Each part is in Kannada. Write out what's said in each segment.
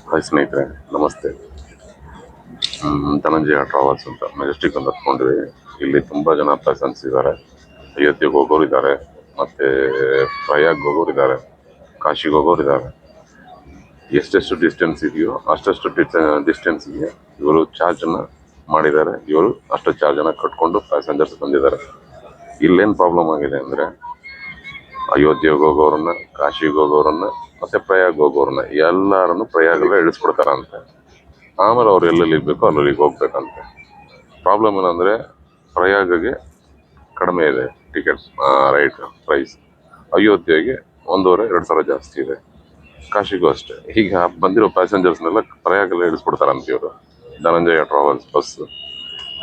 ಹಾಯ್ ಸ್ನೇಹಿತರೆ, ನಮಸ್ತೆ. ಧನಂಜಯ ಟ್ರಾವೆಲ್ಸ್ ಅಂತ ಮೆಜೆಸ್ಟಿಕ್ ಅಂತ ಹತ್ಕೊಂಡ್ವಿ. ಇಲ್ಲಿ ತುಂಬ ಜನ ಪರ್ಸನ್ಸ್ ಇದ್ದಾರೆ. ಅಯೋಧ್ಯೆಗೆ ಹೋಗೋರು ಇದ್ದಾರೆ, ಮತ್ತು ಪ್ರಯಾಗ್ ಹೋಗೋರು ಇದ್ದಾರೆ, ಕಾಶಿಗೆ ಹೋಗೋರು ಇದ್ದಾರೆ. ಎಷ್ಟೆಷ್ಟು ಡಿಸ್ಟೆನ್ಸ್ ಇದೆಯೋ ಅಷ್ಟಷ್ಟು ಡಿಸ್ಟೆನ್ಸ್ಗೆ ಇವರು ಚಾರ್ಜನ್ನು ಮಾಡಿದ್ದಾರೆ. ಇವರು ಅಷ್ಟು ಚಾರ್ಜನ್ನು ಕಟ್ಕೊಂಡು ಪ್ಯಾಸೆಂಜರ್ಸ್ ಬಂದಿದ್ದಾರೆ. ಇಲ್ಲೇನು ಪ್ರಾಬ್ಲಮ್ ಆಗಿದೆ ಅಂದರೆ, ಅಯೋಧ್ಯೆಗೆ ಹೋಗೋರನ್ನ, ಕಾಶಿಗೆ ಹೋಗೋರನ್ನ, ಮತ್ತು ಪ್ರಯಾಗ್ ಹೋಗೋರನ್ನ ಎಲ್ಲರನ್ನು ಪ್ರಯಾಗಲ್ಲೇ ಇಳಿಸ್ಬಿಡ್ತಾರಂತೆ. ಆಮೇಲೆ ಅವ್ರು ಎಲ್ಲೆಲ್ಲಿ ಇರಬೇಕು ಅಲ್ಲಿಗೆ ಹೋಗ್ಬೇಕಂತೆ. ಪ್ರಾಬ್ಲಮ್ ಏನಂದರೆ, ಪ್ರಯಾಗಗೆ ಕಡಿಮೆ ಇದೆ ಟಿಕೆಟ್ ರೈಟ್ ಪ್ರೈಸ್. ಅಯೋಧ್ಯೆಗೆ 1,500-2,000 ಜಾಸ್ತಿ ಇದೆ. ಕಾಶಿಗೂ ಅಷ್ಟೇ. ಈಗ ಬಂದಿರೋ ಪ್ಯಾಸೆಂಜರ್ಸ್ನೆಲ್ಲ ಪ್ರಯಾಗಲ್ಲೇ ಇಳಿಸ್ಬಿಡ್ತಾರಂತೆ ಇವರು. ಧನಂಜಯ ಟ್ರಾವೆಲ್ಸ್ ಬಸ್,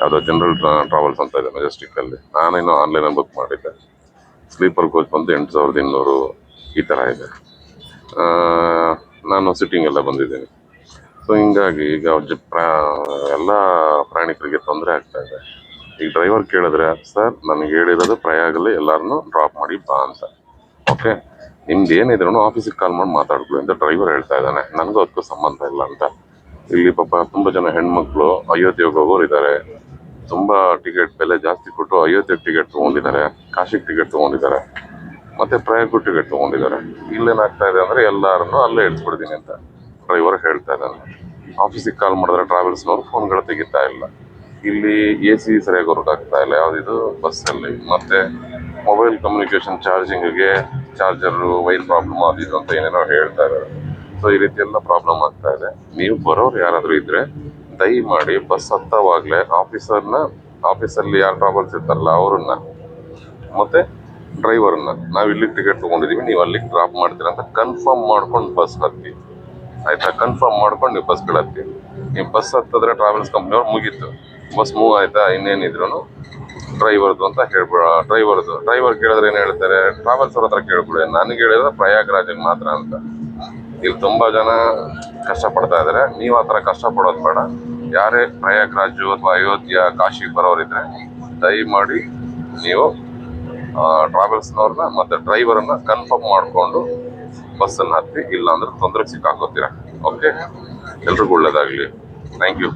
ಯಾವುದೋ ಜನರಲ್ ಟ್ರಾವೆಲ್ಸ್ ಅಂತ ಇದೆ ಮೆಜೆಸ್ಟಿಕ್ಕಲ್ಲಿ. ನಾನೇನೋ ಆನ್ಲೈನಲ್ಲಿ ಬುಕ್ ಮಾಡಿದ್ದೆ. ಸ್ಲೀಪರ್ ಕೋಚ್ ಬಂದು 8,200 ಈ ಥರ ಇದೆ. ನಾನು ಸಿಟ್ಟಿಂಗ್ ಎಲ್ಲ ಬಂದಿದ್ದೀನಿ. ಸೊ ಹಿಂಗಾಗಿ ಈಗ ಎಲ್ಲ ಪ್ರಯಾಣಿಕರಿಗೆ ತೊಂದರೆ ಆಗ್ತಾ ಇದೆ. ಈಗ ಡ್ರೈವರ್ ಕೇಳಿದ್ರೆ, ಸರ್ ನನಗೆ ಹೇಳಿರೋದು ಪ್ರಯಾಗಲ್ಲಿ ಎಲ್ಲರನ್ನೂ ಡ್ರಾಪ್ ಮಾಡಿ ಬಾ ಅಂತ. ಓಕೆ, ನಿಮ್ದು ಏನಿದ್ರು ಆಫೀಸಿಗೆ ಕಾಲ್ ಮಾಡಿ ಮಾತಾಡ್ಕೊಳ್ಳಿ ಅಂತ ಡ್ರೈವರ್ ಹೇಳ್ತಾ ಇದ್ದಾನೆ. ನನಗೂ ಅದಕ್ಕೂ ಸಂಬಂಧ ಇಲ್ಲ ಅಂತ. ಇಲ್ಲಿ ಪಾಪ ತುಂಬ ಜನ ಹೆಣ್ಮಕ್ಳು ಅಯೋಧ್ಯೆಗೆ ಹೋಗೋರು ಇದ್ದಾರೆ. ತುಂಬ ಟಿಕೆಟ್ ಬೆಲೆ ಜಾಸ್ತಿ ಕೊಟ್ಟು ಅಯೋಧ್ಯೆಗೆ ಟಿಕೆಟ್ ತೊಗೊಂಡಿದ್ದಾರೆ, ಕಾಶಿಗೆ ಟಿಕೆಟ್ ತೊಗೊಂಡಿದ್ದಾರೆ, ಮತ್ತು ಪ್ರಯಾಗೂ ಟಿಕೆಟ್ ತೊಗೊಂಡಿದ್ದಾರೆ. ಇಲ್ಲೇನಾಗ್ತಾ ಇದೆ ಅಂದರೆ, ಎಲ್ಲರನ್ನೂ ಅಲ್ಲೇ ಇಳಿಸ್ಬಿಡ್ತೀನಿ ಅಂತ ಡ್ರೈವರ್ ಹೇಳ್ತಾ ಇದ್ದಾನೆ. ಆಫೀಸಿಗೆ ಕಾಲ್ ಮಾಡಿದ್ರೆ ಟ್ರಾವೆಲ್ಸ್ನವ್ರು ಫೋನ್ಗಳು ತೆಗಿತಾ ಇಲ್ಲ. ಇಲ್ಲಿ AC ಸರಿಯಾಗಿ ವರ್ಕ್ ಆಗ್ತಾ ಇಲ್ಲ ಯಾವುದಿದು ಬಸ್ಸಲ್ಲಿ. ಮತ್ತು ಮೊಬೈಲ್ ಕಮ್ಯುನಿಕೇಷನ್ ಚಾರ್ಜಿಂಗಿಗೆ ಚಾರ್ಜರು ವೈರ್ ಪ್ರಾಬ್ಲಮ್ ಅದು ಅಂತ ಏನೇನೋ ಹೇಳ್ತಾ ಇದ್ದಾರೆ. ಸೊ ಈ ರೀತಿ ಎಲ್ಲ ಪ್ರಾಬ್ಲಮ್ ಆಗ್ತಾ ಇದೆ. ನೀವು ಬರೋರು ಯಾರಾದರೂ ಇದ್ದರೆ ದಯಮಾಡಿ ಬಸ್ ಹತ್ತವಾಗಲೇ ಆಫೀಸಲ್ಲಿ ಯಾರು ಟ್ರಾವೆಲ್ಸ್ ಇರ್ತಾರಲ್ಲ ಅವರನ್ನ ಮತ್ತು ಡ್ರೈವರನ್ನ, ನಾವು ಇಲ್ಲಿಗೆ ಟಿಕೆಟ್ ತೊಗೊಂಡಿದ್ದೀವಿ, ನೀವು ಅಲ್ಲಿಗೆ ಡ್ರಾಪ್ ಮಾಡ್ತೀರಾ ಅಂತ ಕನ್ಫರ್ಮ್ ಮಾಡ್ಕೊಂಡು ಬಸ್ ಹತ್ತಿ. ಆಯಿತಾ? ಕನ್ಫರ್ಮ್ ಮಾಡ್ಕೊಂಡು ನೀವು ಬಸ್ಗಳು ಹತ್ತಿ. ನೀವು ಬಸ್ ಹತ್ತಿದ್ರೆ ಟ್ರಾವೆಲ್ಸ್ ಕಂಪ್ನಿಯವ್ರು ಮುಗೀತು, ಬಸ್ ಮೂವ್ ಆಯಿತಾ, ಇನ್ನೇನಿದ್ರು ಡ್ರೈವರ್ದು ಅಂತ ಹೇಳ್ಬಿಡ. ಡ್ರೈವರ್ ಕೇಳಿದ್ರೆ ಏನು ಹೇಳ್ತಾರೆ, ಟ್ರಾವೆಲ್ಸ್ ಅವ್ರ ಹತ್ರ ಕೇಳ್ಬಿಡಿ, ನನಗೆ ಹೇಳಿದ್ರೆ ಪ್ರಯಾಗ್ರಾಜಿಗೆ ಮಾತ್ರ ಅಂತ. ಇಲ್ಲಿ ತುಂಬ ಜನ ಕಷ್ಟಪಡ್ತಾ ಇದ್ದಾರೆ. ನೀವು ಆ ಥರ ಕಷ್ಟಪಡೋದು ಬೇಡ. ಯಾರೇ ಪ್ರಯಾಗ್ರಾಜು ಅಥವಾ ಅಯೋಧ್ಯ, ಕಾಶಿಗೆ ಬರೋರಿದ್ರೆ ದಯಮಾಡಿ ನೀವು ಟ್ರಾವೆಲ್ಸ್ನವ್ರನ್ನ ಮತ್ತು ಡ್ರೈವರನ್ನು ಕನ್ಫರ್ಮ್ ಮಾಡಿಕೊಂಡು ಬಸ್ಸನ್ನು ಹತ್ತಿ. ಇಲ್ಲ ಅಂದ್ರೆ ತೊಂದರೆಗೆ ಸಿಕ್ಕಾಕೋತೀರ. ಓಕೆ, ಎಲ್ರಿಗೂ ಒಳ್ಳೇದಾಗಲಿ. Thank you.